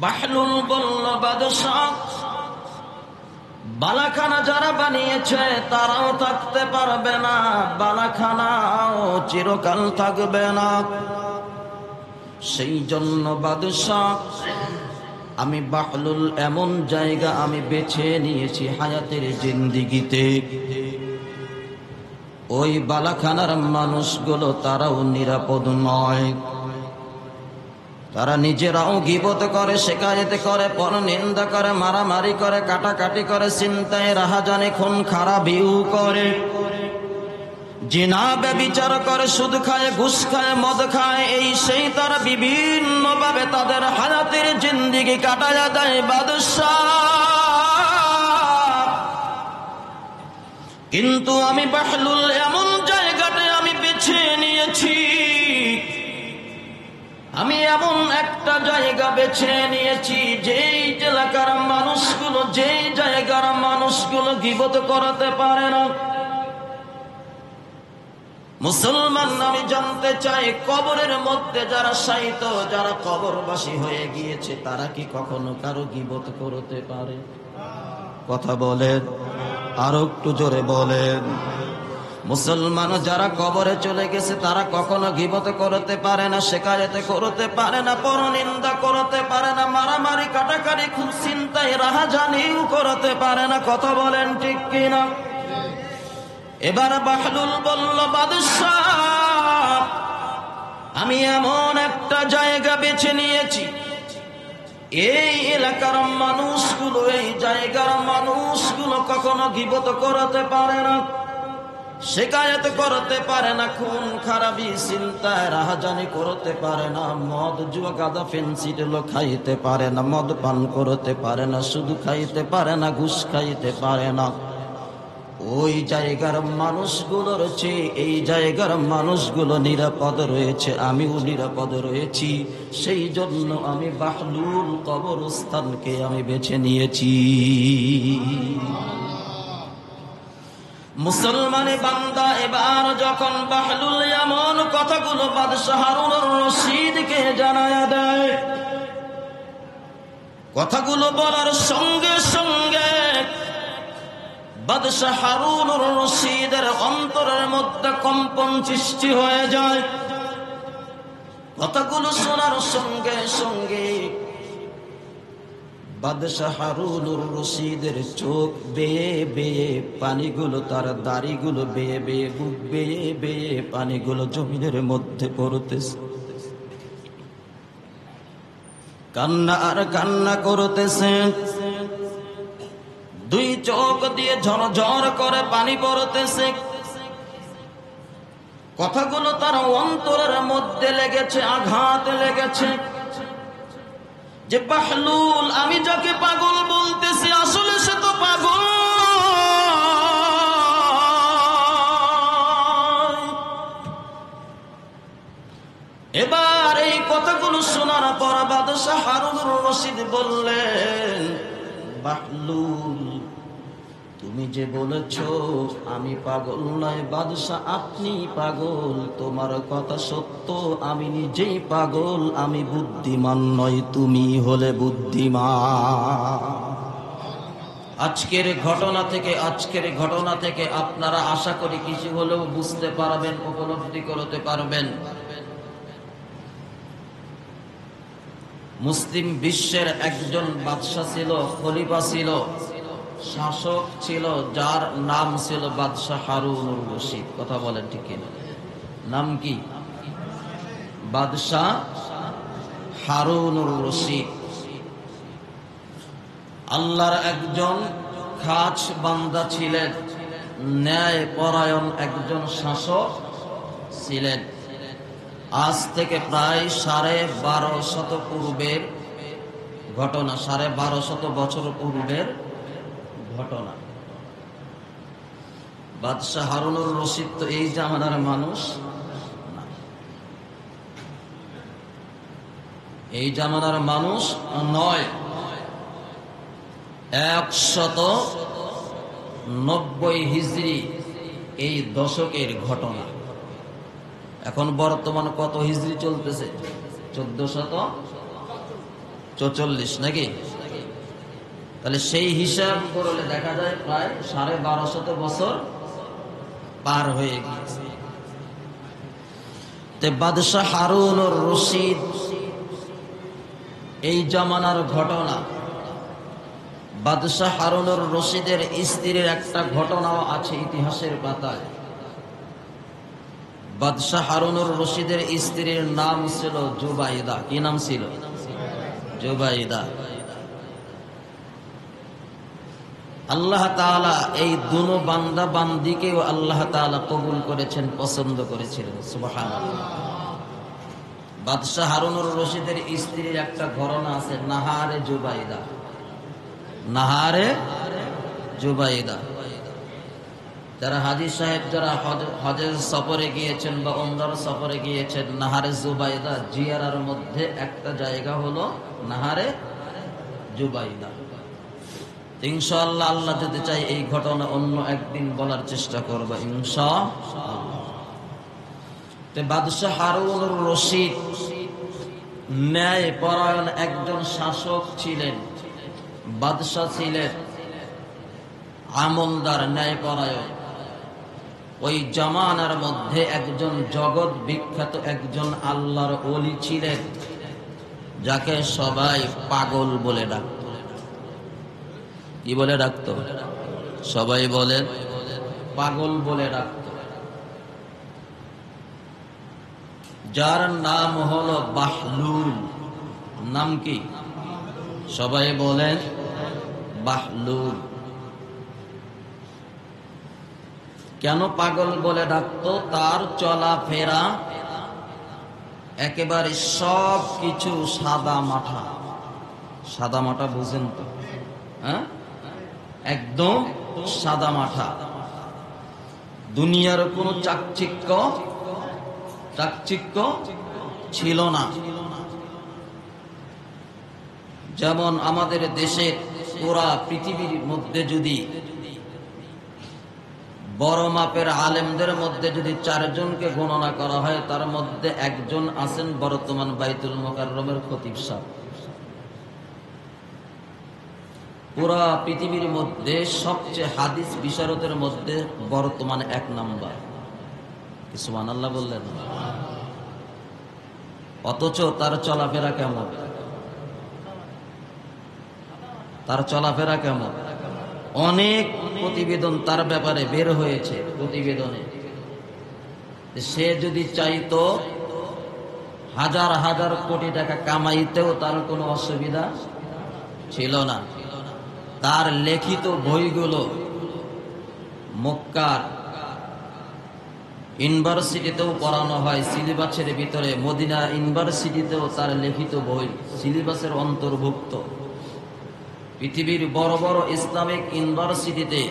বাহলুল বলল, বাদশাহ, বালাখানা যারা বানিয়েছে তারাও থাকতে পারবে না, বালাখানাও চিরকাল থাকবে না। সেই জন্য বাদশাহ, আমি বাহলুল এমন জায়গা আমি বেছে নিয়েছি হায়াতের জিন্দিগিতে, ওই বালাখানার মানুষগুলো তারাও নিরাপদ নয়। তারা নিজেরাও গীবত করে, শিকায়ত করে, পরনিন্দা করে, মারামারি করে, কাটাকাটি করে, চিন্তায় রাহাজানি, খুন খারাপিও করে, জিনা ব্যভিচার করে, সুদ খায়, ঘুষ খায়, মদ খায়, এই সেই তারা বিভিন্ন ভাবে তাদের হায়াতের জিন্দেগি কাটায়া দেয়। বাদশাহ, কিন্তু আমি বাহলুল এমন জায়গাতে আমি বেছে নিয়েছি, আমি এমন একটা জায়গা বেছে নিয়েছি যেই এলাকার মানুষগুলো, যেই জায়গার মানুষগুলো গীবত করাতে পারে না। মুসলমান, আমি জানতে চাই, কবরের মধ্যে যারা শায়িত, যারা কবরবাসী হয়ে গিয়েছে, তারা কি কখনো কারো গীবত করতে পারে? কথা বলেন, আরো একটু জোরে বলেন। মুসলমান যারা কবরে চলে গেছে তারা কখনো গীবত করতে পারে না, শিকায়ত করতে পারে না, পরনিন্দা করতে পারে না, মারামারি কাটাকাটি খুব চিন্তায় রাহাজানিও করতে পারে না। কথা বলেন ঠিক কিনা? এবার বাহলুল বলল, বাদশাহ, আমি এমন একটা জায়গা বেছে নিয়েছি, এই এলাকার মানুষগুলো, এই জায়গার মানুষগুলো কখনো গীবত করতে পারে না, শিকায়ত করতে পারে না, খুন খারাপি চিন্তায় রাহাজানি করতে পারে না, মদ জুয়া গাঁজা ফেন্সিডিল খাইতে পারে না, মদ পান করতে পারে না, সুদ খাইতে পারে না, ঘুষ খাইতে পারে না। ওই জায়গার মানুষগুলোর চেয়ে এই জায়গার মানুষগুলো নিরাপদ রয়েছে, আমিও নিরাপদ রয়েছি। সেই জন্য আমি বাহলুল কবরস্থানকে আমি বেছে নিয়েছি। মুসলমানে বান্দা এবার যখন বাহলুল এমন কথাগুলো বাদশাহ হারুনুর রশিদকে জানায়া দেয়, কথাগুলো বলার সঙ্গে সঙ্গে বাদশাহ হারুনুর রশিদের অন্তরের মধ্যে কম্পন সৃষ্টি হয়ে যায়। কথাগুলো শোনার সঙ্গে সঙ্গে বাদশাহ হারুনুর রশিদের চোখ বেয়ে বেয়ে পানিগুলো, তার দাড়িগুলো বেয়ে বেয়ে, বুক বেয়ে বেয়ে পানিগুলো জমিনের মধ্যে পড়তেছে, কান্না আর কান্না করতেছেন, দুই চোখ দিয়ে ঝরঝর করে পানি পড়তেছে। কথাগুলো তার অন্তরের মধ্যে লেগেছে, আঘাত লেগেছে, যে বাহলুল, আমি যাকে পাগল বলতেছি আসলে সে তো পাগল। এবার এই কথাগুলো শোনার পর বাদশাহ হারুনুর রশিদ বললেন, বাহলুল, তুমি যে বলেছ আমি পাগল নয়, বাদশাহ আপনি পাগল, তোমার কথা সত্য, আমি নিজেই পাগল, আমি বুদ্ধিমান নয়, তুমি হলে বুদ্ধিমান। আজকের ঘটনা থেকে আপনারা আশা করি কিছু হলেও বুঝতে পারবেন, উপলব্ধি করতে পারবেন। মুসলিম বিশ্বের একজন বাদশা ছিল, খলিফা ছিল, শাসক ছিল, যার নাম ছিল বাদশাহ হারুনুর রশিদ। কথা বলেন ঠিক কিনা? নাম কি? বাদশাহ হারুনুর রশিদ। আল্লাহর একজন খাস বান্দা ছিলেন, ন্যায় পরায়ণ একজন শাসক ছিলেন। আজ থেকে প্রায় 1250 পূর্বের ঘটনা, 1250 বছর পূর্বের ঘটনা। বাদশাহ হারুনুর রশিদ তো এই জামানার মানুষ না, এই জামানার মানুষ নয়। 190 হিজরি এই দশকের ঘটনা। এখন বর্তমান কত হিজরি চলতেছে? 44 নাকি? তাহলে সেই হিসাব করলে দেখা যায় প্রায় 1250 বছর পার হয়ে গিয়েছে। বাদশাহ হারুনুর রশিদ এই জামানার ঘটনা। বাদশাহ হারুনুর রশিদের স্ত্রীর একটা ঘটনাও আছে ইতিহাসের পাতায়। বাদশাহ হারুনুর রশিদের স্ত্রীর নাম ছিল জুবাইদা। কি নাম ছিল? জুবাইদা। আল্লাহ তাআলা এই দুনো বান্দা বান্দিকেও আল্লাহ তাআলা কবুল করেছেন, পছন্দ করেছিলেন। সুবহানাল্লাহ। বাদশাহ হারুনুর রশিদের স্ত্রীর একটা ঘটনা আছে, নাহারে জুবাইদা। নাহারে জুবাইদা। যারা হাজী সাহেব, যারা হজের সফরে গিয়েছেন বা উমরার সফরে গিয়েছেন, নাহারে জুবাইদা জিয়ারার মধ্যে একটা জায়গা হলো নাহারে জুবাইদা। ইনশাআল্লাহ আল্লাহ যদি চাই এই ঘটনা অন্য একদিন বলার চেষ্টা করব ইনশাআল্লাহ। বাদশাহ হারুনুর রশিদ ন্যায় পরায়ণ একজন শাসক ছিলেন, বাদশাহ ছিলেন, আমলদার, ন্যায় পরায়ণ। ওই জামানার মধ্যে একজন জগৎ বিখ্যাত একজন আল্লাহর ওলি ছিলেন, যাকে সবাই পাগল বলে ডাকত। কি বলে ডাকত? সবাই বলেন পাগল বলে ডাকত। যার নাম হলো বাহলুল। নাম কি? সবাই বলেন বাহলুল। কেন পাগল বলে ডাকতো? তার চলাফেরা একেবারে সব কিছু সাদা মাঠা। সাদা মাঠা বুঝেন তো? হ্যাঁ, একদম সাদা মাঠা। দুনিয়ার কোনো চাকচিক্য ছিল না। যেমন আমাদের দেশের পুরা পৃথিবীর মধ্যে যদি বড় মাপের আলেমদের মধ্যে যদি 4 জনকে গণনা করা হয়, তার মধ্যে একজন আছেন বর্তমান বাইতুল মুকাররমের খতিব সাহেব। পুরা পৃথিবীর মধ্যে সবচেয়ে হাদিস বিশারদের মধ্যে বর্তমান 1 নাম্বার। সুবহানাল্লাহ বললেন। অথচ তার চলাফেরা কেমন? তার চলাফেরা কেমন? অনেক প্রতিবেদন তার ব্যাপারে বের হয়েছে। প্রতিবেদনে সে যদি চাইতো হাজার হাজার কোটি টাকা কামাইতেও তার কোনো অসুবিধা ছিল না। তার লিখিত বইগুলো মক্কার ইউনিভার্সিটিতেও পড়ানো হয়, সিলেবাসের ভিতরে। মদিনা ইউনিভার্সিটিতেও তার লিখিত বই সিলেবাসের অন্তর্ভুক্ত। পৃথিবীর বড় বড় ইসলামিক ইউনিভার্সিটিতে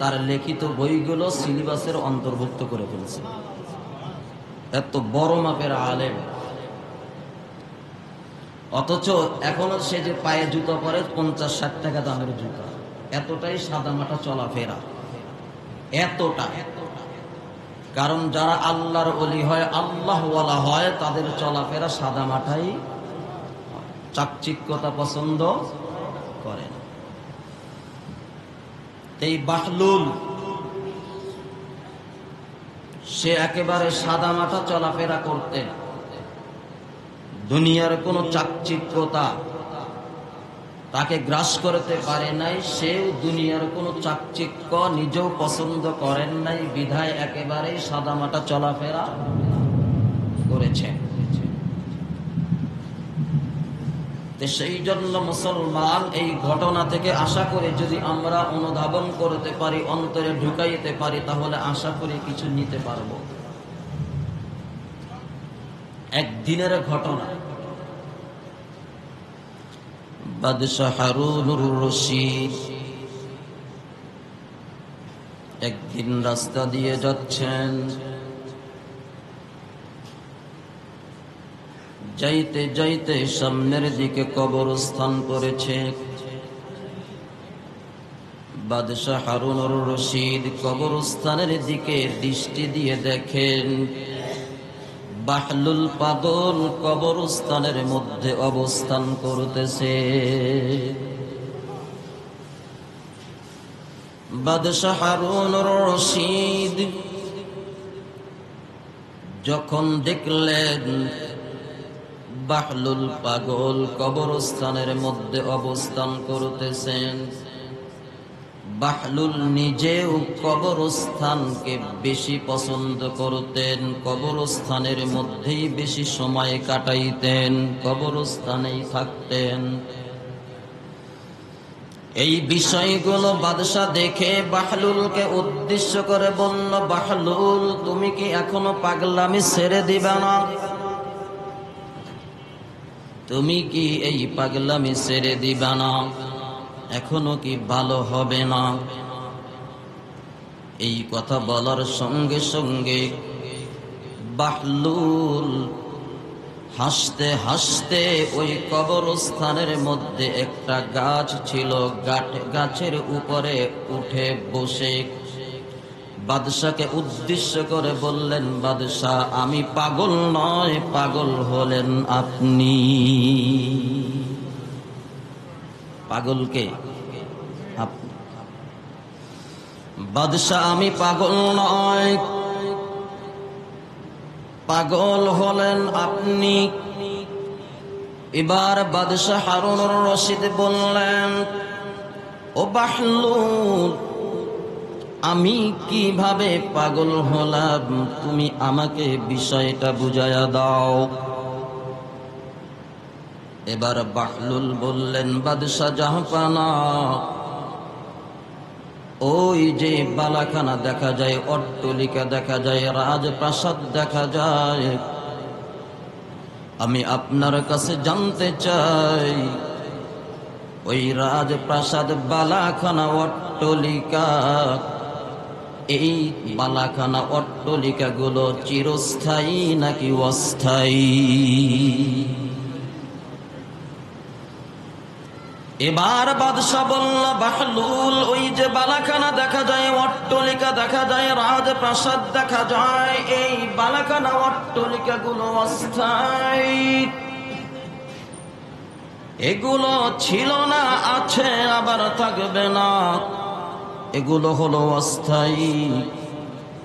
তার লিখিত বইগুলো সিলেবাসের অন্তর্ভুক্ত করে ফেলছে। এত বড় মাপের আলেম। অথচ এখনো সে যে পায়ে জুতো পরে 50-60 টাকা দামের জুতা। এতটাই সাদামাটা চলাফেরা, এতটা। কারণ যারা আল্লাহর ওলি হয়, আল্লাহওয়ালা হয়, তাদের চলাফেরা সাদামাটাই, চাকচিক্যতা পছন্দ করে না। এই বাহলুল সে একেবারে সাদামাটা চলাফেরা করতেন। দুনিয়ার কোনো চাকচিক্যতা তাকে গ্রাস করতে পারে নাই। সেও দুনিয়ার কোনো চাকচিক্য নিজেও পছন্দ করেন নাই, বিধায় একেবারে সাদামাটা চলাফেরা করেছেন। সেই জন্য মুসলমান এই ঘটনা থেকে আশা করে যদি আমরা অনুধাবন করতে পারি, অন্তরে ঢুকাইতে পারি, তাহলে আশা করি কিছু নিতে পারবো। একদিনের ঘটনা। বাদশাহ হারুনুর রশিদ একদিন রাস্তা দিয়ে যাচ্ছেন। যাইতে যাইতে সামনের দিকে কবরস্থান পড়েছে। বাদশাহ হারুনুর রশিদ কবরস্থানের দিকে দৃষ্টি দিয়ে দেখেন বাহলুল পাগল কবরস্থানের মধ্যে অবস্থান করতেছে। বাদশাহ হারুনুর রশিদ যখন দেখলেন বাহলুল পাগল কবরস্থানের মধ্যে অবস্থান করতেছেন, বাহলুল নিজেও কবরস্থানকে বেশি পছন্দ করতেন, কবরস্থানের মধ্যেই বেশি সময় কাটাইতেন, কবরস্থানেই থাকতেন। এই বিষয়গুলো বাদশা দেখে বাহলুলকে উদ্দেশ্য করে বলল, বাহলুল তুমি কি এখনো পাগলামি ছেড়ে দিবে না? তুমি কি এই পাগলামি ছেড়ে দিবে না? এখনো কি ভালো হবে না? এই কথা বলার সঙ্গে সঙ্গে বাহলুল হাসতে হাসতে ওই কবরস্থানের মধ্যে একটা গাছ ছিল, গাছের উপরে উঠে বসে বাদশাকে উদ্দেশ্য করে বললেন, বাদশাহ আমি পাগল নয়, পাগল হলেন আপনি। পাগলকে আপনি। বাদশাহ আমি পাগল নয়, পাগল হলেন আপনি। এবার বাদশাহ হারুনুর রশিদ বললেন, ও বাহলুল আমি কিভাবে পাগল হলাম, তুমি আমাকে বিষয়টা বুঝায়া দাও। এবার বাহলুল বললেন, বাদশাহ জাহাপানা ওই যে বালাখানা দেখা যায়, অট্টালিকা দেখা যায়, রাজপ্রাসাদ দেখা যায়, আমি আপনার কাছে জানতে চাই ওই রাজপ্রাসাদ বালাখানা অট্টালিকা, এই বালাখানা অট্টালিকা গুলো চিরস্থায়ী নাকি অস্থায়ী? এবার বাদশা বলল, বাহলুল ওই যে বালাখানা দেখা যায়, অট্টালিকা দেখা যায়, রাজপ্রাসাদ দেখা যায়, এই বালাখানা অট্টালিকা গুলো অস্থায়ী। এগুলো ছিল না, আছে, আবার থাকবে না। এগুলো হলো অস্থায়ী,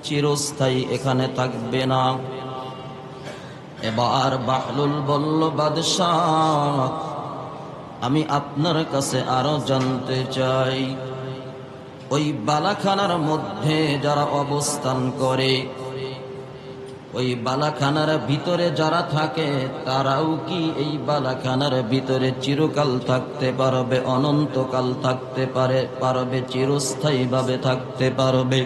চিরস্থায়ী, এখানে থাকবে না। এবার বাহলুল বলল, বাদশাহ আমি আপনার কাছে আরো জানতে চাই, ওই বালাখানার মধ্যে যারা অবস্থান করে, ওই বালাখানার ভিতরে যারা থাকে, তারাও কি এই বালাখানার ভিতরে চিরকাল থাকতে পারবে, অনন্তকাল থাকতে পারবে, চিরস্থায়ী ভাবে থাকতে পারবে?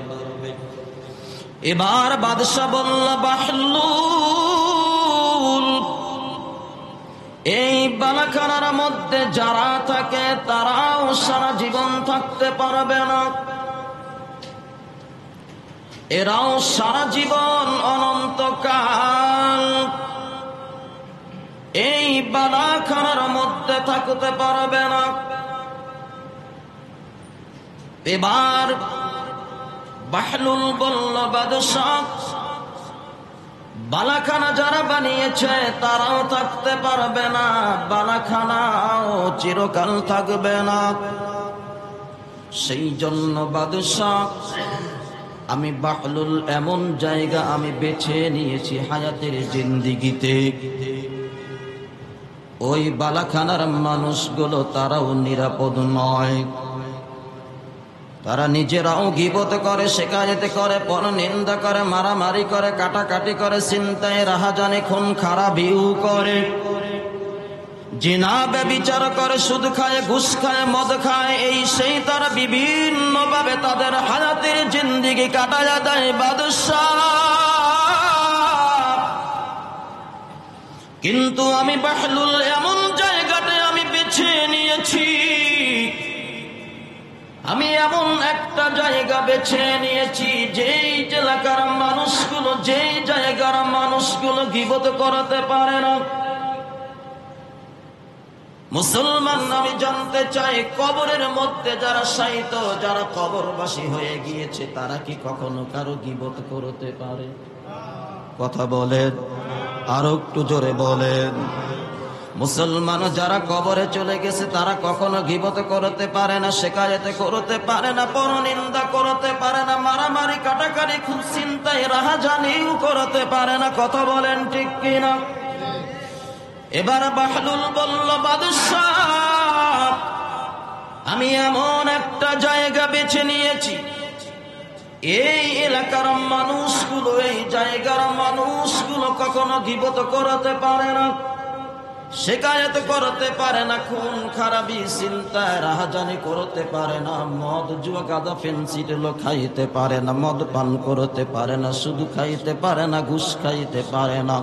এবার বাদশা বলল, বাহলুল এই বালাখানার মধ্যে যারা থাকে তারাও সারা জীবন থাকতে পারবে না, এরাও সারা জীবন অনন্তকাল এই বালাখানার মধ্যে থাকতে পারবে না। এবার বাহলুল বলল, বাদশাহ বালাখানা যারা বানিয়েছে তারাও থাকতে পারবে না, বালাখানাও চিরকাল থাকবে না। সেই জন্য বাদশাহ আমি বাহলুল এমন জায়গা আমি বেছে নিয়েছি হায়াতের জিন্দিগিতে, ওই বালাখানার মানুষগুলো তারাও নিরাপদ নয়, তারা নিজেরাও গীবত করে, শিকায়ত করে, পরনিন্দা করে, মারামারি করে, কাটাকাটি করে, চিন্তায় রাহাজানি, খুন খারাপিও করে, জিনা ব্যভিচার করে, সুদ খায়, ঘুষ খায়, মদ খায়, এই সেই তারা বিভিন্ন ভাবে তাদের হায়াতের জিন্দিগি কাটায়া দেয় বাদশাহ। কিন্তু আমি বাহলুল এমন জায়গাতে আমি বেছে নিয়েছি, আমি এমন একটা জায়গা বেছে নিয়েছি যেই এলাকার মানুষগুলো, যেই জায়গার মানুষগুলো গীবত করাতে পারে না। মুসলমান আমি জানতে চাই, কবরের মধ্যে যারা শায়িত, যারা কবরবাসী হয়ে গিয়েছে, তারা কি কখনো কারো গীবত করতে পারে? কথা বলেন। আরো একটু জোরে বলেন। মুসলমান যারা কবরে চলে গেছে তারা কখনো গীবত করতে পারে না, শিকায়েত করতে পারে না, পরনিন্দা করতে পারে না, মারামারি কাটাকাটি খুব চিন্তায় রাহাজানিও করতে পারে না। কথা বলেন ঠিক কিনা? এবার বাহলুল বলল, বাদশাহ আমি এমন একটা জায়গা বেছে নিয়েছি, এই এলাকার মানুষগুলো, এই জায়গার মানুষগুলো কখনো গীবত করতে পারে না, শিকায়েত করতে পারে না, খুন খারাপি চিন্তায় রাহাজানি করতে পারে না, মদ জুয়া গাঁজা ফেন্সিডিল খাইতে পারে না, মদ পান করতে পারে না, শুধু খাইতে পারে না, ঘুষ খাইতে পারে না।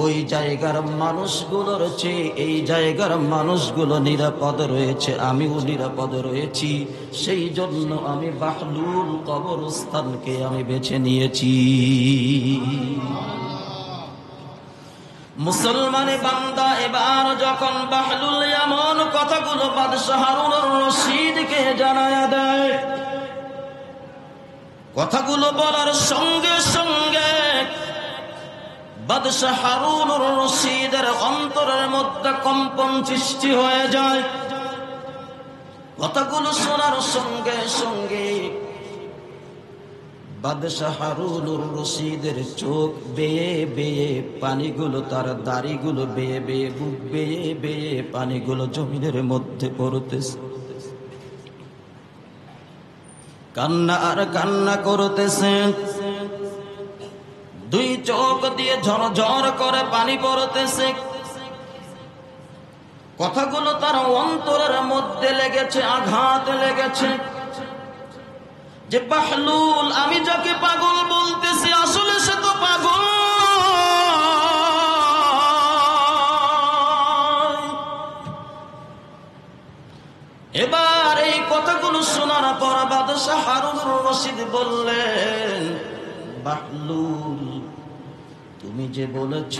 ওই জায়গার মানুষগুলোর চেয়ে এই জায়গার মানুষগুলো নিরাপদ রয়েছে, আমিও নিরাপদ রয়েছি। সেই জন্য আমি বাহলুল কবরস্থানকে আমি বেছে নিয়েছি। মুসলমানে বান্দা এবার যখন বাহলুল এমন কথাগুলো বাদশাহ হারুনুর রশিদকে জানায়া দেয়, কথাগুলো বলার সঙ্গে সঙ্গে বাদশাহ হারুনুর রশিদের অন্তরের মধ্যে কম্পন সৃষ্টি হয়ে যায়। কথাগুলো শোনার সঙ্গে সঙ্গে বাদশাহ হারুনুর রশিদের চোখ বেয়ে বেয়ে পানিগুলো, তার দাড়িগুলো বেয়ে বেয়ে, বুক বেয়ে বেয়ে পানিগুলো জমিনের মধ্যে পড়তেছে। কান্না আর কান্না করতেছেন, দুই চোখ দিয়ে ঝরঝর করে পানি পড়তেছে। কথাগুলো তার অন্তরের মধ্যে লেগেছে, আঘাত লেগেছে যে বাহলুল আমি যাকে পাগল বলতেছি আসলে সে তো পাগল। এবার এই কথাগুলো শোনার পর বাদশাহ হারুনুর রশিদ বললেন, বাহলুল তুমি যে বলেছ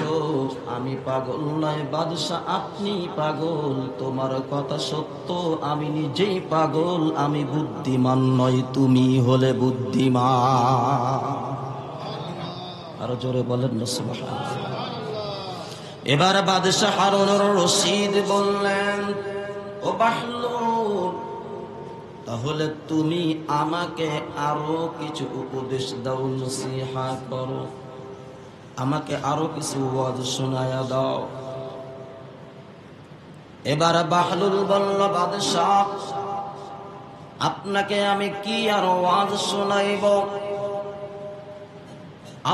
আমি পাগল নয়, বাদশাহ আপনি পাগল, তোমার কথা সত্য, আমি নিজেই পাগল, আমি বুদ্ধিমান নয়, তুমি হলে বুদ্ধিমান। আরো জোরে বলেন না সুবহানাল্লাহ। এবার বাদশাহ হারুনুর রশিদ বললেন, ও বাহলুল তাহলে তুমি আমাকে আরো কিছু উপদেশ দাও, নসিহা করো, আমাকে আরো কিছু ওয়াজ শোনায়া দাও। এবার বাহলুল বলল, বাদশাহ আপনাকে আমি কি আর ওয়াজ শোনাইব?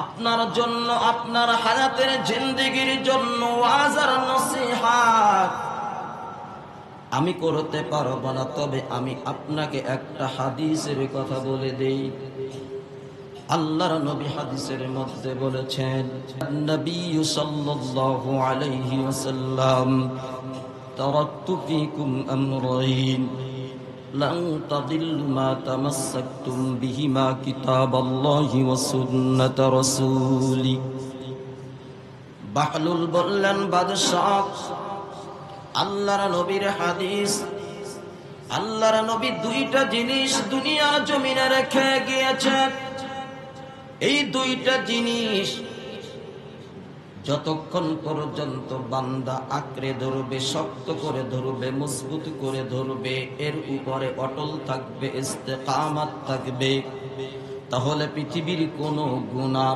আপনার জন্য, আপনার হায়াতের জিন্দেগির জন্য ওয়াজ আর নসিহত আমি করতে পারবো না, তবে আমি আপনাকে একটা হাদিসের কথা বলে দেই। আল্লাহর নবী হাদিসের মধ্যে বলেছেন, নবী সাল্লাল্লাহু আলাইহি ওয়াসাল্লাম, তারাকতু ফীকুম আমরাইন লান তাদিল্লু মা তামাসসাকতুম বিহিমা কিতাবাল্লাহি ওয়া সুন্নাত রাসূলি। বাহলুল বললেন, বাদশাহ আল্লাহর নবীর হাদিস, আল্লাহর নবী দুইটা জিনিস দুনিয়ার জমিনে রেখে গিয়েছেন। এই দুইটা জিনিস যতক্ষণ পর্যন্ত বান্দা আঁকড়ে ধরবে, শক্ত করে ধরবে, মজবুত করে ধরবে, এর উপরে অটল থাকবে, ইস্তেকামাত থাকবে, তাহলে পৃথিবীর কোনো গুনাহ,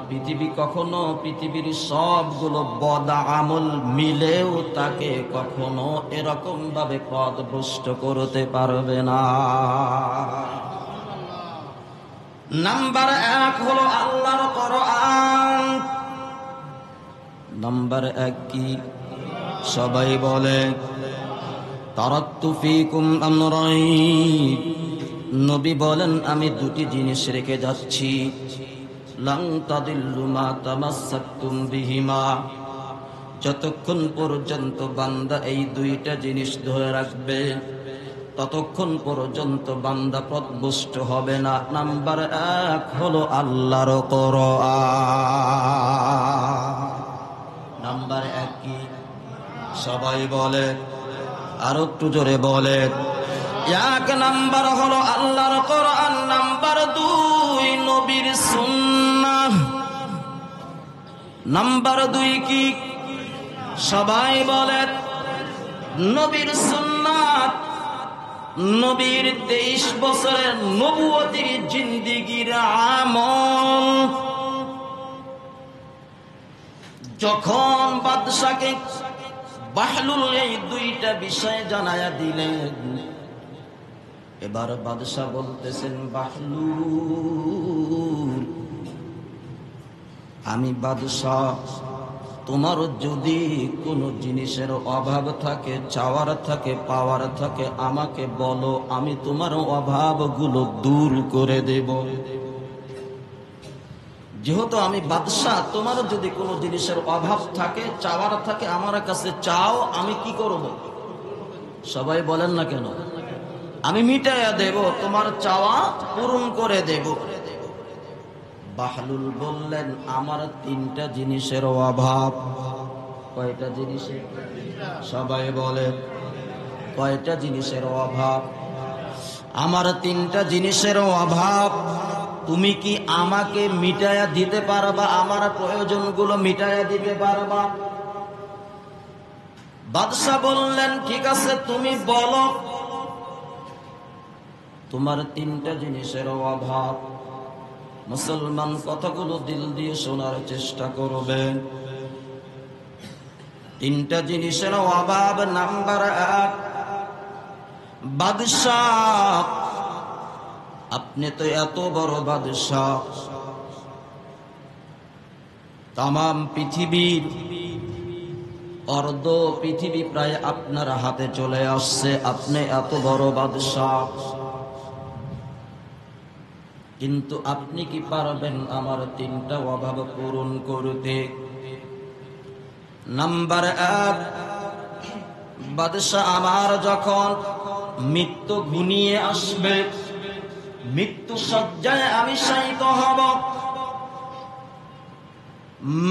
পৃথিবীর সবগুলো বদ আমল মিলেও তাকে কখনো এরকম ভাবে পথভ্রষ্ট করতে পারবে না। নাম্বার 1 হলো আল্লাহর কোরআন। নাম্বার 1 কি? সবাই বলে, তারাকতু ফীকুম আমরাইন। নবী বলেন আমি দুটি জিনিস রেখে যাচ্ছি, লান তাদিল্লু মা তামাসসাকতুম বিহিমা, যতক্ষণ পর্যন্ত বান্দা এই দুইটা জিনিস ধরে রাখবে ততক্ষণ পর্যন্ত বান্দা পথভ্রষ্ট হবে না। নাম্বার 1 হলো আল্লাহর কোরআন। নাম্বার 1 কি? সবাই বলে, আর একটু জোরে বলে। 1 নাম্বার হলো আল্লাহর কোরআন, নাম্বার 2 নবীর সুন্নাহ, নাম্বার 2 কি? সবাই বলেন নবীর সুন্নাত। নবীর 23 বছরের নবুয়তির জিন্দেগীর আমল। যখন বাদশাকে বাহলুল এই 2টা বিষয় জানায়া দিলেন, এবার বাদশা বলতেছেন, বাহলুল, আমি বাদশা, তোমার যদি কোনো জিনিসের অভাব থাকে, চাওয়ার থাকে, পাওয়ার থাকে, আমাকে বলো, আমি তোমার অভাবগুলো দূর করে দেব। যেহেতু আমি বাদশা, তোমার যদি কোনো জিনিসের অভাব থাকে, চাওয়ার থাকে, আমার কাছে চাও, আমি কি করব? সবাই বলেন না কেন? আমি মিটাইয়া দেব, তোমার চাওয়া পূরণ করে দেব। বাহলুল বললেন, আমার 3টা জিনিসের অভাব। কয়টা জিনিসের? সবাই বলেন কয়টা জিনিসের অভাব? আমার 3টা জিনিসের অভাব। তুমি কি আমাকে মিটাইয়া দিতে পারবা? আমার প্রয়োজনগুলো মিটাইয়া দিতে পারবা? বাদশা বললেন, ঠিক আছে, তুমি বলো তোমার 3টা জিনিসের অভাব। মুসলমান কথাগুলো দিল দিয়ে শোনার চেষ্টা করবেন। 3টা জিনিসের অভাব। নাম্বার 1, বাদশাহ, আপনি তো এত বড় বাদশাহ, তামাম পৃথিবীর অর্ধ পৃথিবী প্রায় আপনার হাতে চলে আসছে, আপনি এত বড় বাদশাহ, কিন্তু আপনি কি পারবেন আমার 3টা অভাব পূরণ করতে? নাম্বার 1, বাদশা, আমার যখন মৃত্যু ঘনিয়ে আসবে, মৃত্যু সজ্জায় আমি শায়িত হব,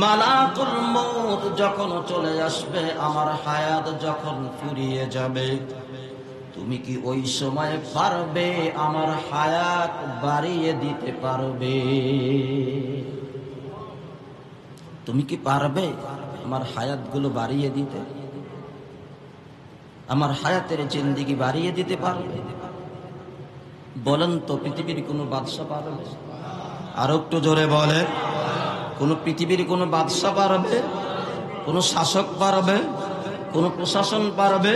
মালাকুল মউত যখন চলে আসবে, আমার হায়াত যখন ফুরিয়ে যাবে, তুমি কি ওই সময় পারবে আমার হায়াত বাড়িয়ে দিতে পারবে? তুমি কি পারবে আমার হায়াতগুলো বাড়িয়ে দিতে? আমার হায়াতের জিন্দেগি বাড়িয়ে দিতে পারবে? বলেন তো, পৃথিবীর কোনো বাদশা পারবে? আর একটু জোরে বলে, কোন পৃথিবীর কোন বাদশা পারবে? কোন শাসক পারবে? কোন প্রশাসন পারবে?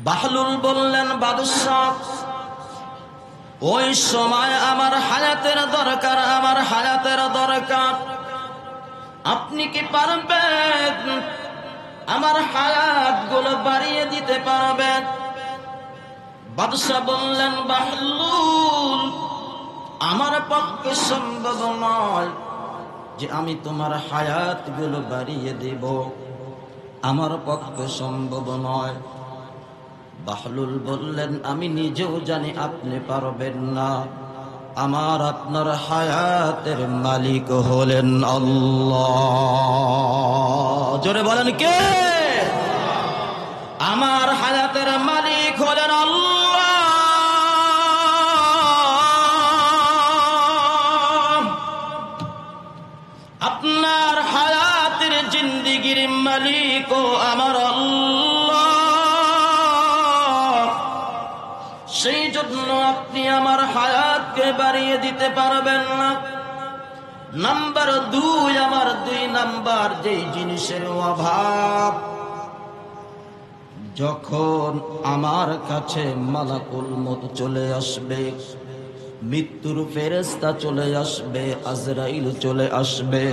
বাহলুল বললেন, বাদশাহ, ওই সময় আমার হায়াতের দরকার, আমার হায়াতের দরকার। আপনি কি পারবেন আমার হায়াতগুলো বাড়িয়ে দিতে পারবেন? বাদশা বললেন, বাহলুল, আমার পক্ষে সম্ভব নয় যে আমি তোমার হায়াতগুলো বাড়িয়ে দেব, আমার পক্ষে সম্ভব নয়। বাহলুল বললেন, আমি নিজেও জানি আপনি পারবেন না, আমার আপনার হায়াতের মালিক হলেন আল্লাহ। জোরে বলেন কে? আমার হায়াতের মালিক হলেন আল্লাহ। আপনার হায়াতের জিন্দেগীর মালিক ও আমার আল্লাহ। সেই জন্য আপনি আমার হায়াতকে বাড়িয়ে দিতে পারবেন না। নাম্বার 2, আমার 2 নাম্বার যেই জিনিসের অভাব, যখন আমার কাছে মালাকুল মউত চলে আসবে, মৃত্যুর ফেরেশতা চলে আসবে, আজরাইল চলে আসবে,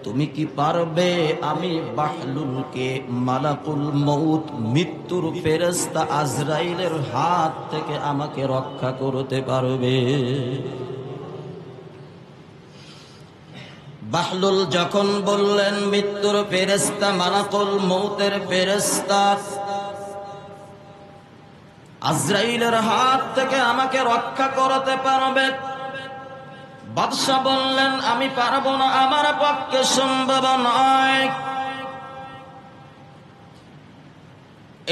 তুমি কি পারবে আমি বাহলুলকে মালাকুল মউত মৃত্যুর ফেরেশতা আজরাইলের হাত থেকে আমাকে রক্ষা করতে পারবে? বাহলুল যখন বললেন মৃত্যুর ফেরেশতা মালাকুল মউতের ফেরেশতা আজরাইলের হাত থেকে আমাকে রক্ষা করতে পারবে, বাদশা বললেন, আমি পারবো না, আমার পক্ষে সম্ভব নয়।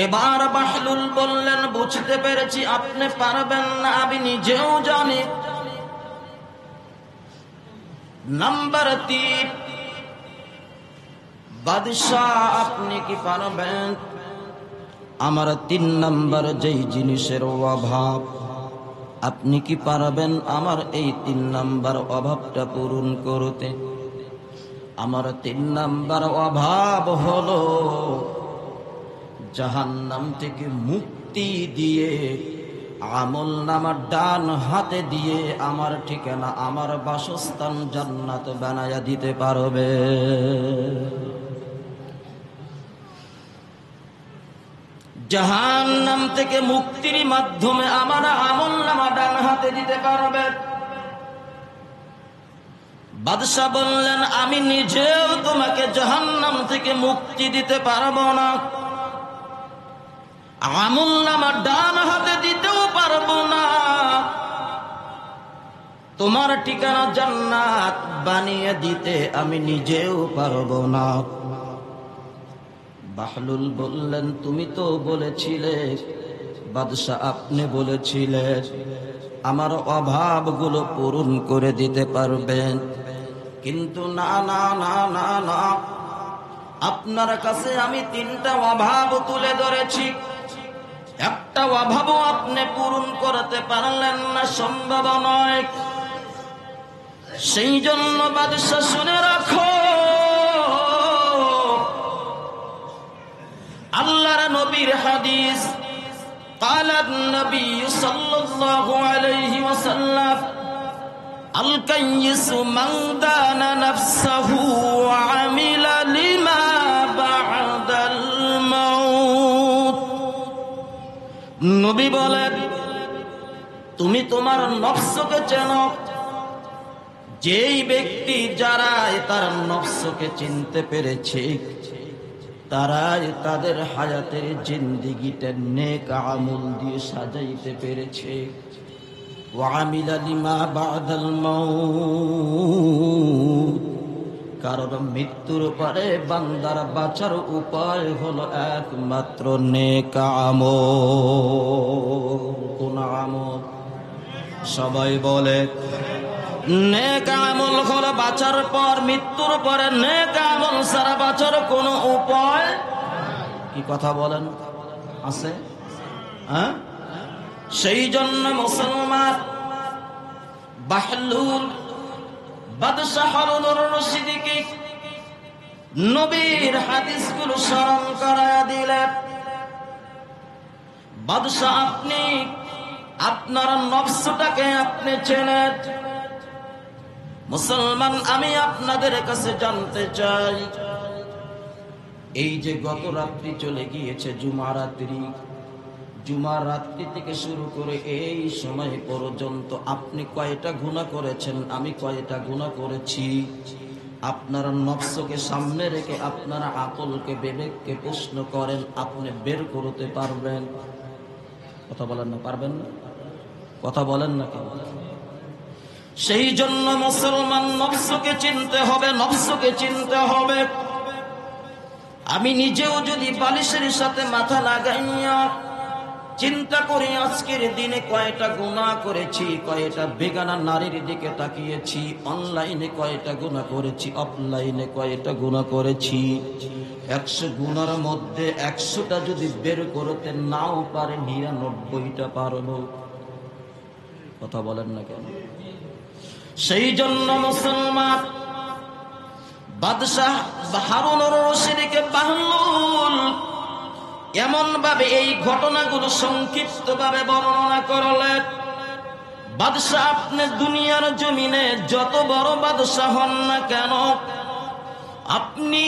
এবার বাহলুল বললেন, বুঝতে পেরেছি আপনি পারবেন না, আমি নিজেও জানি। নাম্বার 3, বাদশাহ আপনি কি পারবেন আমার 3 নাম্বার যেই জিনিসের অভাব, আপনি কি পারবেন আমার এই 3 নাম্বার অভাবটা পূরণ করতে? আমার 3 নাম্বার অভাব হলো জাহান্নাম থেকে মুক্তি দিয়ে আমলনামা ডান হাতে দিয়ে আমার ঠিকানা, আমার বাসস্থান জান্নাত বানায়া দিতে পারবে। জাহান্নাম থেকে মুক্তির মাধ্যমে আমার আমলনামা ডান হাতে দিতে পারবে। বাদশা বললেন, আমি নিজেও তোমাকে জাহান্নাম থেকে মুক্তি দিতে পারবো না, আমলনামা ডান হাতে দিতেও পারবো না, তোমার ঠিকানা জান্নাত বানিয়ে দিতে আমি নিজেও পারবো না। বাহলুল বললেন, তুমি তো বলেছিলে বাদশা, আপনি বলেছিলেন আমার অভাবগুলো পূরণ করে দিতে পারবেন, কিন্তু না না না না না, আপনার কাছে আমি 3টা অভাব তুলে ধরেছি, একটা অভাবও আপনি পূরণ করতে পারলেন না, সম্ভব নয়। সেই জন্য বাদশা শুনে রাখো, আল্লাহর নবীর হাদিস, قال النبي صلى الله عليه وسلم الكيس من دان نفسه وعمل لما بعد الموت। নবী বলেন, তুমি তোমার নফসকে চেনো। যেই ব্যক্তি যারা তার নফসকে চিনতে পেরেছে তারাই তাদের হায়াতের জিন্দেগিটা নেক আমল দিয়ে সাজাইতে পেরেছে। ওয়ামিলা লিমা বাদাল মাউত, কারণ মৃত্যুর পরে বান্দার বাঁচার উপায় হলো একমাত্র নেক আমল। কোন আমল? সবাই বলে নেক আমল হলো বাঁচার পর, মৃত্যুর পরে নেক আমল ছাড়া বাঁচার কোনো উপায়। কি কথা বলেন, আছে? হ্যাঁ, সেই জন্য মুসলমান বাহলুল বাদশাহ হারুনুর রশিদকে নবীর হাদিসগুলো স্মরণ করায়া দিলেন। বাদশাহ, আপনি আপনার নফসটাকে আপনি চেনেন। মুসলমান, আমি আপনাদের কাছে জানতে চাই, এই যে গত রাত্রি চলে গিয়েছে জুমা রাত্রি, জুমার রাত্রি থেকে শুরু করে এই সময় পর্যন্ত আপনি কয়টা গুনাহ করেছেন, আমি কয়টা গুনাহ করেছি? আপনার নফসকে সামনে রেখে আপনার আকলকে, বিবেককে প্রশ্ন করেন, আপনি বের করতে পারবেন? কথা বলেন না, পারবেন না? কথা বলেন না কেন? সেই জন্য মুসলমান নফসকে চিনতে হবে, নফসকে চিনতে হবে। আমি নিজেও যদি বালিশের সাথে মাথা লাগাইয়া চিন্তা করি আজকের দিনে কয়টা গুনাহ করেছি, কয়টা বেগানা নারীর দিকে তাকিয়েছি, অনলাইনে কয়টা গুনাহ করেছি, অফলাইনে কয়টা গুনাহ করেছি, 100 গুনার মধ্যে 100টা যদি বের করতে নাও পারে 99টা পারবো। কথা বলেন না কেন? সেই জন্য মুসলমান বাদশাহ হারুনুর রশিদকে বাহলুল এমন ভাবে এই ঘটনাগুলো সংক্ষিপ্ত ভাবে বর্ণনা করলেন। বাদশাহ, আপনি দুনিয়ার জমিনে যত বড় বাদশাহ হন না কেন, আপনি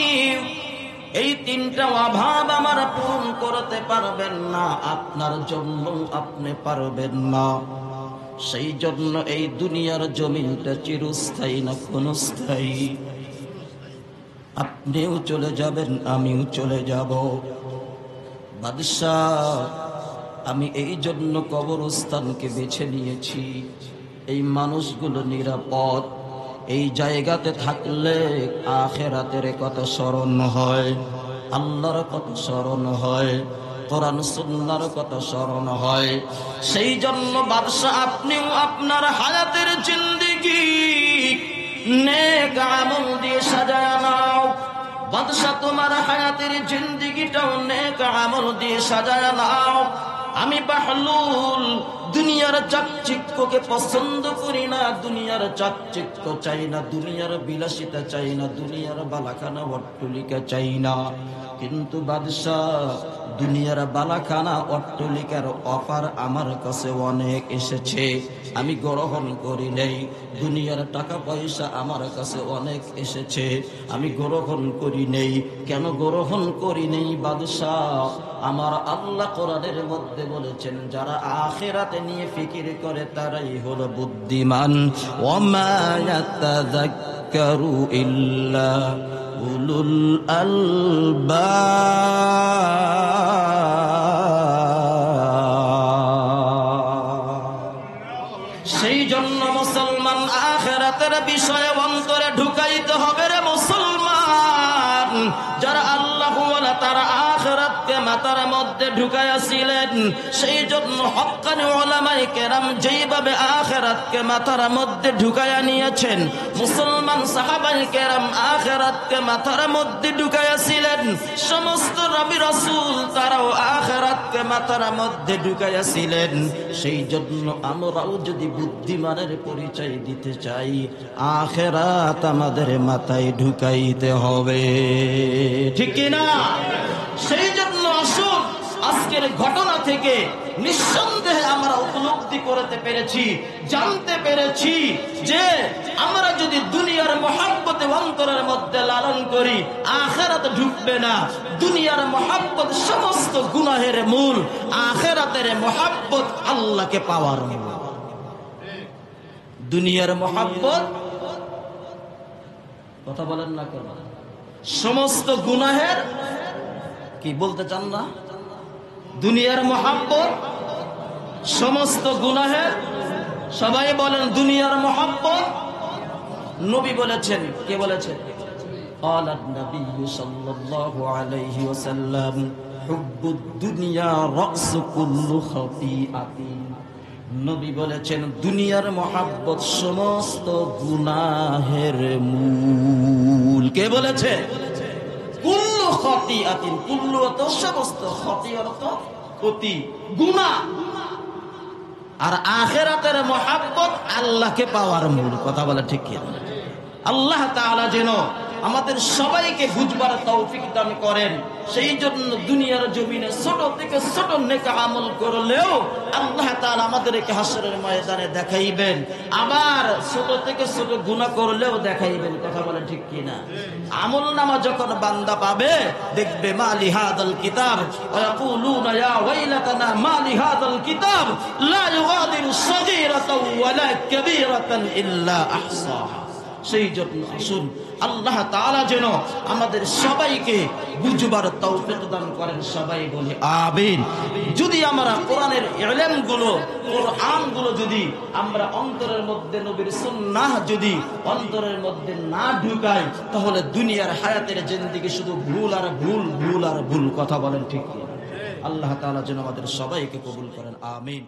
এই 3টা অভাব আমার পূরণ করতে পারবেন না, আপনার জন্য আপনি পারবেন না। সেই জন্য এই দুনিয়ার জমিনটা চিরস্থায়ী না ক্ষণস্থায়ী। আপনিও চলে যাবেন, আমিও চলে যাব। বাদশাহ, আমি এই জন্য কবরস্থানকে বেছে নিয়েছি। এই মানুষগুলো নিরাপদ, এই জায়গাতে থাকলে আখিরাতের কথা স্মরণ হয়, আল্লাহর কথা স্মরণ হয়, কোরআন সুন্নাহর কথা স্মরণ হয়। সেই জন্য বাদশাহ, আপনিও আপনার হায়াতের জিন্দেগি নেক আমল দিয়ে সাজায় নাও। বাদশা তোমার হায়াতের জিন্দেগিটাও নেক আমল দিয়ে সাজায় নাও। আমি বাহলুল দুনিয়ার চাকচিক্যকে পছন্দ করি না, দুনিয়ার চাকচিক্য চাই না, দুনিয়ার বিলাসিতা চাই না, দুনিয়ার বালাখানা অট্টলিকা চাই না। কিন্তু বাদশাহ দুনিয়ার বালাখানা অট্টলিকার অফার আমার কাছে অনেক এসেছে, আমি গ্রহণ করি নাই। দুনিয়ার টাকা পয়সা আমার কাছে অনেক এসেছে, আমি গ্রহণ করি নেই। কেন গ্রহণ করি নেই বাদশাহ? আমার আল্লাহ কোরআনের মধ্যে বলেছেন, যারা আখিরাতে নিয়ে ফিকির করে তারাই হলো বুদ্ধিমান। ওয়ামা ইয়াতাযাক্কারু ইল্লা উলুল আলবাব। সেই জন্য মুসলমান আখিরাতের বিষয়ে অন্তরে ঢুকাইতে হবে রে মুসলমান। যারা আল্লাহ ওয়ালা তারা আখিরাতকে মাথার মধ্যে ঢুকাইয়াছিলেন, সেই জন্য হক্কানি উলামায়ে কেরাম যেইভাবে আখিরাতকে মাথার মধ্যে ঢুকাইয়া নিয়েছেন, মুসলমান সাহাবায়ে কেরাম আখিরাতকে মাথার মধ্যে ঢুকাইয়াছিলেন। সমস্ত নবী রাসূল তারাও আখিরাতকে মাথার মধ্যে ঢুকাইয়াছিলেন। সেই জন্য আমরাও যদি বুদ্ধিমানের পরিচয় দিতে চাই, আখিরাত আমাদের মাথায় ঢুকাইতে হবে, ঠিক কি না? সেই জন্য আসুন, আজকের ঘটনা থেকে নিঃসন্দেহে আমরা উপলব্ধি করতে পেরেছি, জানতে পেরেছি যে আমরা যদি দুনিয়ার মহব্বতে অন্তরের মধ্যে লালন করি, আখিরাতে ঢুকবে না। দুনিয়ার মহব্বত সমস্ত গুনাহের মূল, আখিরাতের মহব্বত আল্লাহকে পাওয়ার মূল। দুনিয়ার মহব্বত, কথা বলেন না কেন? সমস্ত গুনাহের কি বলতে চান না? দুনিয়ার মহব্বত সমস্ত গুনাহের, সবাই বলেন দুনিয়ার মহব্বত। নবী বলেছেন, কে বলেছেন? ক্বালান নবী সাল্লাল্লাহু আলাইহি ওয়াসাল্লাম, হুব্বুদ দুনিয়া রাসু কুল্লু খাতিআতিন। নবী বলেছেন দুনিয়ার মহব্বত সমস্ত গুনাহের মূল। কে বলেছে? কুল্লু খাতিআতিন। কুল্লু অর্থ সমস্ত, খাতি অর্থ ক্ষতি, গুনাহ। আর আখিরাতের মহব্বত আল্লাহকে পাওয়ার মূল। কথা বলে ঠিক কি? আল্লাহ তাআলা যেন আমাদের সবাইকে বুঝবার তৌফিক দান করেন। সেই জন্য দুনিয়ার জমিনে ছোট থেকে ছোট নেক আমল করলেও আল্লাহ তাআলা আমাদেরকে হাসরের ময়দানে দেখাইবেন, আবার ছোট থেকে ছোট গুনাহ করলেও দেখাইবেন। কথা বলে ঠিক কি না? আমল নামা যখন বান্দা পাবে, দেখবে মালি হাদাল কিতাব ওয়া ইয়াকুলুনা ইয়া ওয়াইলাতানা মালি হাদাল কিতাব লা ইউগাদিরু সাগীরাতাও ওয়ালা কাবীরাতান ইল্লা আহসাহা। সেই জন্য আসুন, আল্লাহ তাআলা যেন আমাদের সবাইকে বুঝবার তৌফিক দান করেন। সবাই বলি আমিন। যদি আমরা কোরআনের ইলমগুলো, কোরআনগুলো যদি আমরা অন্তরের মধ্যে, নবীর সুন্নাহ যদি অন্তরের মধ্যে না ঢুকাই, তাহলে দুনিয়ার হায়াতের জিন্দেগি শুধু ভুল আর ভুল, ভুল আর ভুল। কথা বলেন ঠিক কি? আল্লাহ তাআলা যেন আমাদের সবাইকে কবুল করেন। আমিন।